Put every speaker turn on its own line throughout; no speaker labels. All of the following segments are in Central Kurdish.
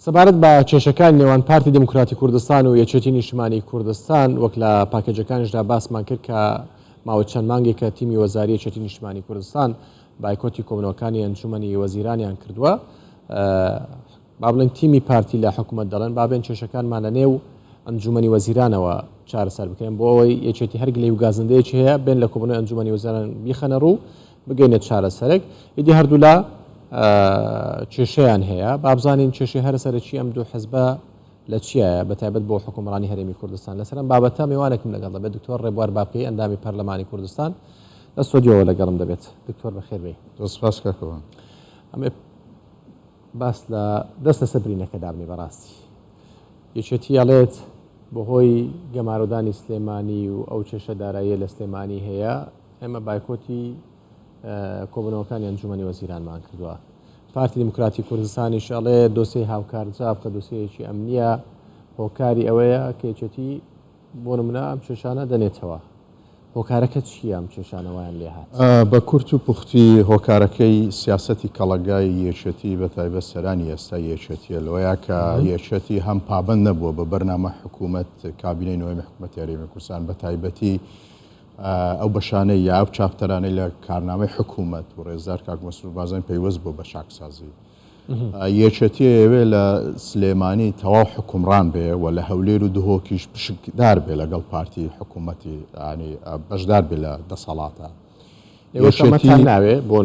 سەبارەت بە کێشەکان نێوان پارتی دموکراتی کوردستان و یەکێتی نیشتیمانی کوردستان وەک لە پاکێجەکانیشدا باسمان کرد کە ماوە چەند مانگێکە تیمی وەزاری یەکێتی نیشتیمانی کوردستان بایکۆتی کۆبنەوەکانی ئەنجومەنی وەزیرانیان کردووە. با بڵێن تیمی پارتی لە حکوومەت دەڵێن بابێن کێشەکانمان لە نێو ئەنجومەنی وەزیرانەوە چارەسەر بکەین بۆ ئەوەی یەکێتی هەر گلەی و گازندەیەکی هەیە بێن لە کۆبنەوەی ئەنجومەنی وەزیران بیخەنە ڕوو بگەینێت چارەسەرێک. ئیدی هەردوو لە کێشەیان هەیە بابزانین کێشەی هەرسەرەکی ئەم دوو حزبە لە چیە بەتایبەت بۆ حکومڕانی هەرێمی کوردستان. لەسەر ئەم بابەتە میوانێکم لەگەڵ دەبێت دکتۆر ڕێبوار بابکەی ئەندامی پەرلەمانی کوردستان لە سۆدیۆوە لەگەڵم دەبێت. دکتۆر بەخێر بێ.
سپاس کاکەوە.
ئەمێ باس لە دەستە سەبرینەکە دابنێ بەڕاستی یەکێتی ئەڵێت بەهۆی گەمارۆدانی سلێمانی و ئەو کێشە داراییە لە سلێمانی هەیە ئێمە بایکۆتی کۆبنەوەکانی ئەنجومەنی وەزیرانمان کردووە. پارتی دموکراتی کوردستانیش ئەڵێ دۆسەی هاوکارجاف کە دۆسەیەکی ئەمنیە هۆکاری ئەوەیە کە یەکێتی بۆ نمونە ئەم کێشانە دەنێتەوە. هۆکارەکە چییە ئەم کێشانەوەیان لێ هات؟
بە کورت و پوختی هۆکارەکەی سیاسەتی کەڵەگای یەکێتی بەتایبەت سەرانی ئێستا یەکێتیە لەوەیە کە یەکێتی هەم پابند نەبووە بە بەرنامە حکوومەت کابینەی نوێی حکوومەتی هەرێمی کوردستان بەتایبەتی ئەو بەشانەی یا ئەو چاپتەرانەی لە کارنامەی حکوومەت و ڕێزدار کاک مەسرور بارزانی پەیوەست بوو بە چاکسازی. یەکێتی ئەوێ لە سلێمانی تەواو حکومڕان بێ و لە هەولێر و دهۆکیش پشکدار بێ لەگەڵ پارتی حکوومەتی ینی بەشدار بێ لە دەسەڵاتە.
ناوێ بۆ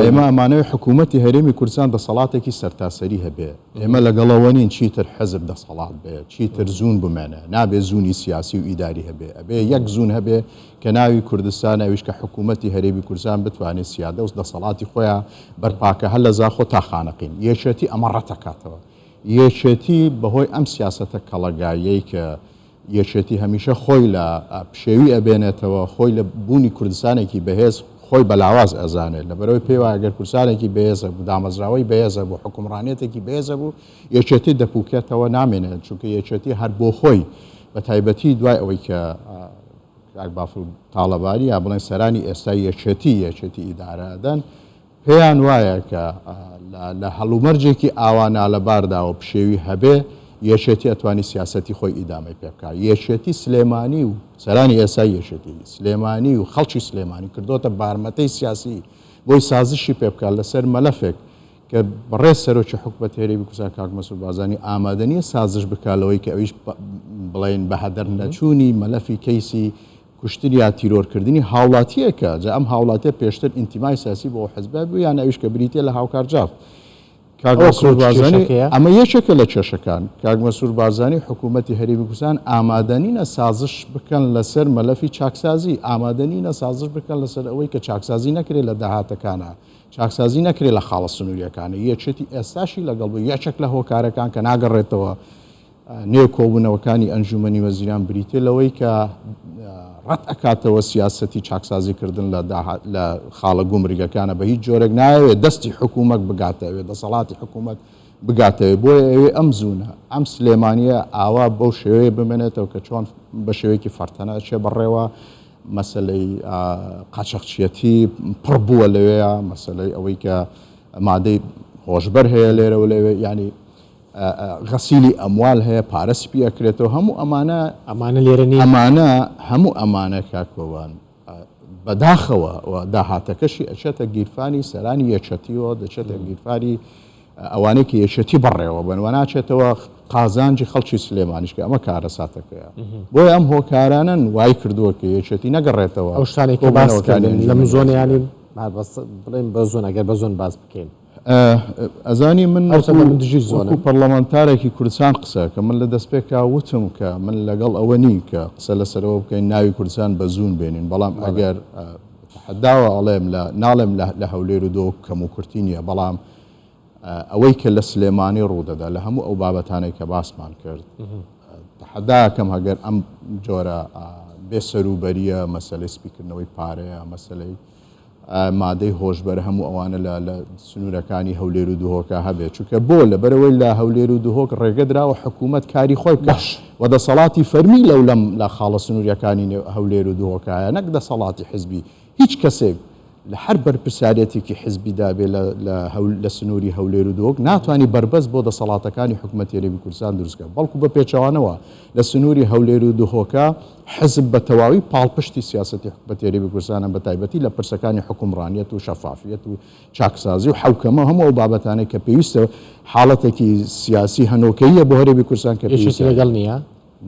ئێمە ئەمانەوەی حکوومەتی هەرێمی کوردستان دەسەڵاتێکی سەرتاسەری هەبێ. ئێمە لەگەڵەوە نین چیتر حەزب دەسەڵات بێ چیتر زوون بمێنە نابێ زوونی سیاسی و ئیداری هەبێ ئەبێ یەک زوون هەبێ کە ناوی کوردستان ئەویش کە حکوومەتی هەرێمی کوردستان بتوانێت سیادە و دەسەڵاتی خۆیان بەرپاکە هەر لە زاخۆ تا خانەقین. یەکێتی ئەمە ڕەتەکاتەوە. یەکێتی بەهۆی ئەم سیاسەتە کەڵەگایەی کە یەکێتی هەمیشە خۆی لە پشێوی ئەبێنێتەوە خۆی لە بوونی کوردستانێکی بەهێز خۆی بەلاواز ئەزانێت لە بەرەوەی پێی وایە گەر کوردستانێکی بەهێزە بوو دامەزراوەی بەهێزە بوو حکومڕانێتێکی بەهێزە بوو یەکێتی دەپوکێتەوە نامێنێت چونکە یەکێتی هەر بۆ خۆی بە تایبەتی دوای ئەوەی کە باف تاڵەباری یا بڵێن سەرانی ئێستا یەکێتی ئیدارەدەن پێیان وایە کە لە هەڵومەرجێکی ئاوانە لەبارداوە پشێوی هەبێ یەکێتی ئەتوانی سیاسەتی خۆی ئیدامەی پێ بکات. یەکێتی سلێمانی و سەرانی ئێستا یەکێتی سلێمانی و خەڵکی سلێمانی کردوتە بارمەتەی سیاسی بۆی سازشی پێ بکات لەسەر مەلەفێک کە بەڕێز سەرۆکی حکوومەت هەرێمی کوردستان کاک مەسعود بارزانی ئامادەنیە سازش بکالەوەی کە ئەویش بڵێن بە هەدەر نەچوونی مەلەفی کەیسی کوشتنی یا تیرۆرکردنی هاوڵاتیەکە جا ئەم هاوڵاتیە پێشتر ئینتیمای سیاسی بۆ حزب بوو یان ئەویش کە بریتە لە هاوکارجاف. کاک مەسعود بارزانی ئەمە یەکێکە لە کێشەکان. کاک مەسعود بارزانی حکوومەتی هەرێمی کوردستان ئامادەنینە سازش بکەن لەسەر مەلەفی چاکسازی ئامادەنینە سازش بکەن لەسەر ئەوەی کە چاکسازی نەکرێت لە داهاتەکانە چاکسازی نەکرێت لە خاڵە سنووریەکانە. یەکێتی ئێستاشی لەگەڵ بوو یەکێک لە هۆکارەکان کە ناگەڕێتەوە نێو کۆبوونەوەکانی ئەنجومەنی وەزیران بریتێ لەوەی کە ڕەت ئەکاتەوە سیاسەتی چاکسازیکردن لە خاڵە گومرگەکانە بە هیچ جۆرێک نایەوێت دەستی حکوومەت بگاتەوێت دەسەڵاتی حکوومەت بگاتەوێت بۆیە ئەوێ ئەم زوونە ئەم سلێمانیە ئاوا بەو شێوەیە بمێنێتەوە کە چۆن بە شێوەیەکی فەرتەنە چێ بەڕێوە مەسەلەی قاچەقچیەتی پڕ بووە لەوەیە مەسەلەی ئەوەی کە مادەی هۆشبەر هەیە لێرەوە لەوێ ینی غەسیلی ئەموال هەیە پارەسپی ئەکرێتەوە هەموو ئەمانە
لێرەنی
ئەمانە هەموو ئەمانە کاکۆوان بەداخەوە داهاتەکەشی ئەچێتە گیرفانی سەرانی یەکێتیەوە دەچێتە گیرفانی ئەوانەی کە یەکێتی بڕێوە بنوە ناچێتەوە قازانجی خەڵکی سلێمانیش کە ئەمە کارەساتەکەیە. بۆیە ئەم هۆکارانن وای کردووە کە یەکێتی نەگەڕێتەوە
ئەو شتانێک کە باسکردن لەم زۆنیانی بڵێن بە زۆن ئەگەر بە زۆن باز بکەین.
ئەزانی من دژی زۆن پەرلەمانتارێکی کوردستان قسە کە من لە دەستپێکا وتم کە من لەگەڵ ئەوە نین کە قسە لەسەرەوە بکەین ناوی کوردستان بە زوون بێنین بەڵام ئەگەر حداوە ئەڵێم ناڵێم لە هەولێر و دۆ کەم و کورتی نییە بەڵام ئەوەی کە لە سلێمانی ڕوودەدا لە هەموو ئەو بابەتانەی کە باسمان کرد حداکەم هەگەر ئەم جۆرە بێسەروبەریە مەسەلەی سپیکردنەوەی پارەیە مەسەلەی مادەی هۆشبەر هەموو ئەوانە لە سنوورەکانی هەولێر و دهۆکە هەبێت چونکە بۆ لە بەرەوەی لە هەولێر و دهۆک ڕێگەدراوە حکوومەت کاری خۆی بکەش و دەسەڵاتی فەرمی لە خاڵە سنووریەکانی هەولێر و دهۆکایە نەک دەسەڵاتی حزبی هیچ کەسێک لە هەر بەرپرسارەتێکی حزبی دابێ لە سنووری هەولێر و دۆک ناتوانانی بربەست بۆ دەسەڵاتەکانی حکوومەت هێرمی کوردستان دروستکە بەڵکو بە پێچەوانەوە لە سنووری هەولێر و دهۆکە حزب بە تەواوی پاڵپشتی سیاسەتی حکوومەت هێرمی کوردستانە بە تایبەتی لە پرسەکانی حکومڕانیەت و شەفافیەت و چاکسازی و حوکەمە هەموو ئەو بابەتانەی کە پێویستە حاڵەتێکی سیاسی هەنۆکەیە بۆ هەرێمی کوردستان کە
یەکێتی لەگەڵ نییە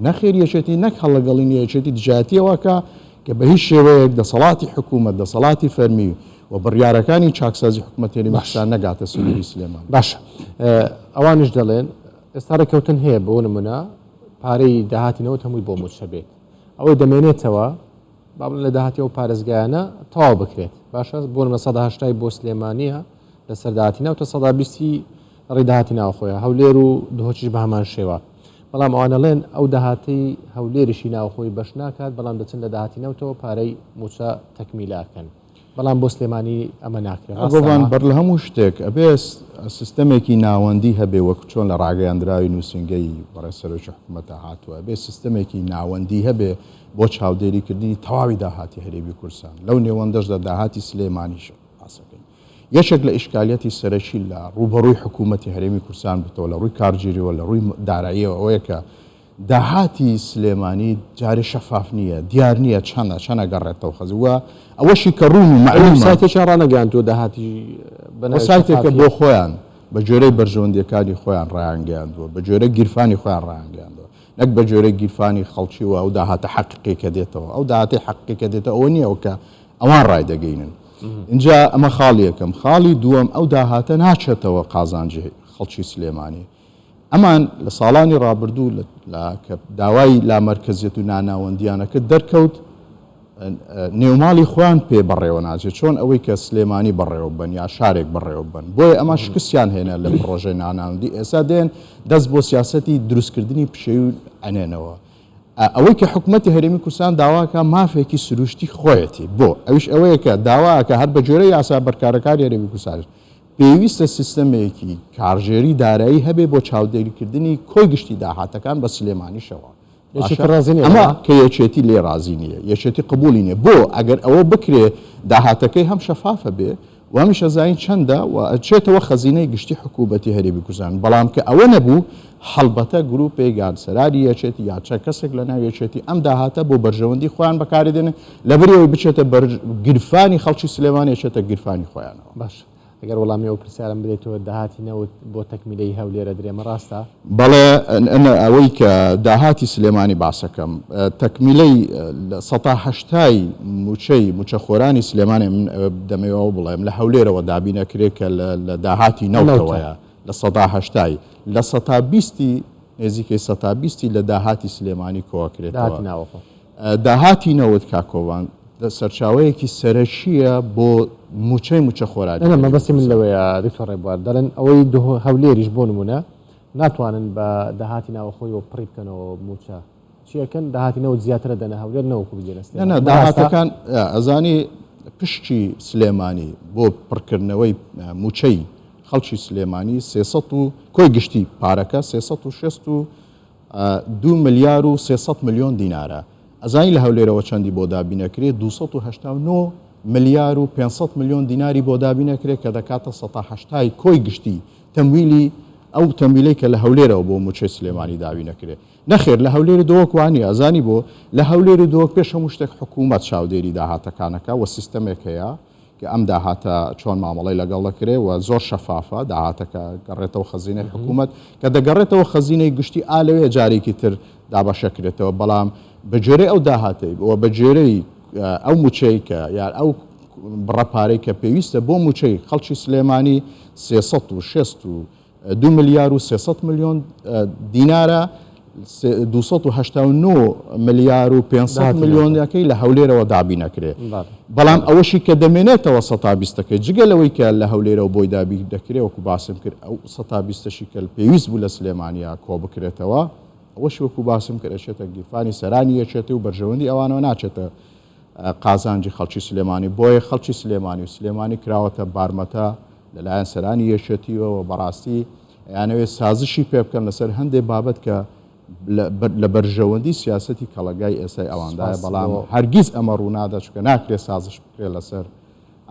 نەخێر یەکێتی نەک هەڵەگەڵی یەکێتی دژایەتیەوەکە کە بە هیچ شێوەیەک دەسەڵاتی حکوومەت دەسەڵاتی فەرمی و بڕیارەکانی چاکسازی حکوومەت هێرمی کوردستان نەگاتە سنووری سلێمان.
باشە ئەوانش دەڵێن ئێستا ڕێکەوتن هەیە بۆ نمونە پارەی داهاتینەوە هەمووی بۆ موچە بێت ئەوەی دەمێنێتەوە با بڵێن لە داهاتی ئەو پارێزگایانە تەواو بکرێت باشە بۆ نمە 180 بۆ سلێمانیە لەسەر داهاتینەوە تا 120 ڕێداهاتی ناوخۆیە هەولێر و دهۆچیش بە هەمان شێوە بەڵام ئەوانەڵێن ئەو داهاتی هەولێریشی ناوخۆی بەش ناکات بەڵام دەچن لە داهاتینەوتەوە پارەی موچە تەکمیلاکەن بەڵام بۆ سلێمانی ئەمە ناکرێت
ئەوان بەر لە هەموو شتێک ئەبێ سیستەمێکی ناوەندی هەبێ وەکو چۆن لە ڕاگەیاندراوی نووسنگەی بەڕێسەرۆکی حکوومەتە هاتووە بێ سیستەمێکی ناوەندی هەبێ بۆ چاودێریکردنی تەواوی داهاتی هەرێمی کوردستان لەو نێوەندەشدا داهاتی سلێمانیش ئاسەکەین یەکێک لە ئیشکالیەتی سەرەکی لە ڕوبەڕووی حکوومەتی هەرێمی کوردستان بتەوە لە ڕووی کارگیریەوە لە ڕووی داراییەوە ئەوەیە کە داهاتی سلێمانی جارێ شەفاف نییە دیار نییە چەنە گەڕێتەوە خەزی وە ئەوەشی کە ڕوون و معلوم
سایتێکیان ڕانەگەیاندووە داهاتی
سایتێکە بۆ خۆیان بە جۆرەی بەرژەوەندیەکانی خۆیان ڕایانگەیاندووە بە جۆرە گیرفانی خۆیان ڕایانگەیاندووە نەک بە جۆرەی گیرفانی خەڵکیوە ئەو داهاتە حەقیقێکە دێتەوە ئەو داهاتی حەقیقێکە دێتەوە ئەوە نییە کە ئەوان ڕایدەگەینن اینجا ئەمە خاڵی یەکەم خاڵی دووەم ئەو داهاتە ناچێتەوە قازانجی خەڵکی سلێمانی ئەمان لە ساڵانی ڕابردوو کە داوای لامەرکزیەت و ناناوەندیانەکە دەرکەوت نێوماڵی خۆیان پێ بەڕێوە ناچێت چۆن ئەوەی کە سلێمانی بەڕێوە بن یا شارێک بەڕێوە بن بۆیە ئەمە شکستیان هێنا لە پرۆژەی ناناوەندی ئێستا دێن دەست بۆ سیاسەتی دروستکردنی پشەوی ئەنێنەوە ئەوەی کە حکوومەتی هەرێمی کوردستان داواکە مافێکی سروشتی خۆیەتی بۆ ئەوش ئەوەیە کە داواکە هەر بە جۆرەی یاسا بەرکارەکانی هەرێمی کوردستان پێویستە سیستەمێکی کارژێری دارایی هەبێ بۆ چاودێریکردنی کۆی گشتی داهاتەکان بە سلێمانیشەوە ئەمە کە یەکێتی لێ رازی نییە یەکێتی قبولی نییە بۆ ئەگەر ئەوە بکرێ داهاتەکەی هەم شەفافە بێ و هەمیشە زین چەندە و ئەچێتەوە خەزینەی گشتی حکوومەتی هەرێمی کوردستان بەڵام کە ئەوە نەبوو هەڵبەتە گروپێک گاردسەراری یەکێتی یا چە کەسێک لە ناو یەکێتی ئەم داهاتە بۆ بەرژەوەندی خۆیان بەکاردێنن لەبەرەوەی بچێتە گرفانی خەڵکی سلێمانی یەکێتە گرفانی خۆیانەوە
باش ئەگەر وەڵامی ئەو پرسیارم بدەیتەوە داهاتی نەوت بۆ تەکمیلەی هەولێرە درێمە ڕاستە
بەڵێ ئەوەی کە داهاتی سلێمانی باسەکەم تەکمیلەی 180 موچەخۆرانی سلێمانی دەمەوە بڵێم لە هەولێرەوە دابینەکرێت کە لە داهاتی نەوتەوەیە لە 180 لە 120 نێزیکەی 120 لە داهاتی سلێمانی کۆکرێتەوە داهاتی نەوت کاکۆوان سەرچاوەیەکی سەرەکیە بۆ موچە خۆراتی
مەبەستی من لەوەیە دکتۆر ڕێبوار دەڵێن ئەوەی هەولێریش بۆ نمونە ناتوانن بە داهاتی ناوەخۆیەوە پڕی بکەنەوە موچە چیەکەن داهاتی نەوت زیاترە دەنە هەولێر نەوەکو بگێنەستێ
داهاتەکان ئەزانی پشتی سلێمانی بۆ پڕکردنەوەی موچەی خەڵکی سلێمانی 300 و کۆی گشتی پارەکە 362 ملیار و 300 ملیۆن دینارە ئەزانی لە هەولێرەوە چەندی بۆ دابینەکرێت 289 ملیار و 500 ملیۆن دیناری بۆ دابینەکرێت کە دەکاتە 180 کۆی گشتی تەمویلی ئەو تەمویلەی کە لە هەولێرەوە بۆ موچەی سلێمانی دابینەکرێت نەخێر لە هەولێری دۆوەکوانی ئەزانی بۆ لە هەولێری دۆوەک پێش هەموو شتێک حکوومەت چاودێری داهاتەکانەکە و سیستەمێک هەیە کە ئەم داهاتە چۆن مامەڵی لەگەڵ دەکرێت و زۆر شەفافە داهاتەکە گەڕێتەوە خەزینەی حکوومەت کە دەگەڕێتەوە خەزینەی گشتی ئالەوێ جارێکی تر دابەشەکرێتەوە بەڵام بە جێرەی ئەو داهاتەی و بە جێرەی ئەو موچەی کە یان ئەو بڕەپارەی کە پێویستە بۆ موچەی خەڵکی سلێمانی 362 ملیار و 300 ملیۆن دینارە 289 ملیار و 500 ملیۆنەکەی لە هەولێرەوە دابینەکرێت بەڵام ئەوەشی کە دەمێنێتەوە 120ەکەی جگەلەوەی کە لە هەولێرەوە بۆی دابی دەکرێت وەکو باسم کرد ئەو 120شی کە پێویست بوو لە سلێمانیا کۆ بکرێتەوە ئەوەش وەکو باسم کرد ئەچێتە گیرفانی سەرانی یەکێتی و بەرژەوەندی ئەوانەوە ناچێتە قازانجی خەڵکی سلێمانی بۆیە خەڵکی سلێمانی و سلێمانی کراوەتە بارمەتە لەلایەن سەرانی یەکێتیەوە بەڕاستی یانەوێت سازشی پێ بکەن لەسەر هەندێک بابەت کە لە بەرژەوەندی سیاسەتی کەڵەگای ئێسای ئەوەندایە بەڵام هەرگیز ئەمە ڕوونادا چکە ناکرێت سازش بکرێت لەسەر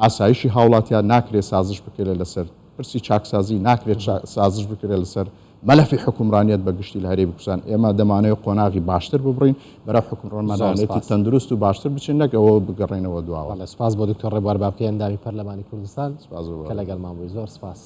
ئاسایشی هاوڵاتیان ناکرێت سازش بکرێت لەسەر پرسی چاکسازی ناکرێت سازش بکرێت لەسەر مەلەفی حکومڕانیت بەگشتی لە هەرێمی کوردستان ئێمە دەمانەوە قۆناغی باشتر ببڕین بەرە حکومڕانمانێتی تەندروست و باشتر بچین نەکەەوە بگەڕێنەوە دواوە
سپاس بۆ دکتۆر ڕێبوار باپکەی ئەندامی پەرلەمانی کوردستان کە لەگەڵمان بووی زۆر سپاس.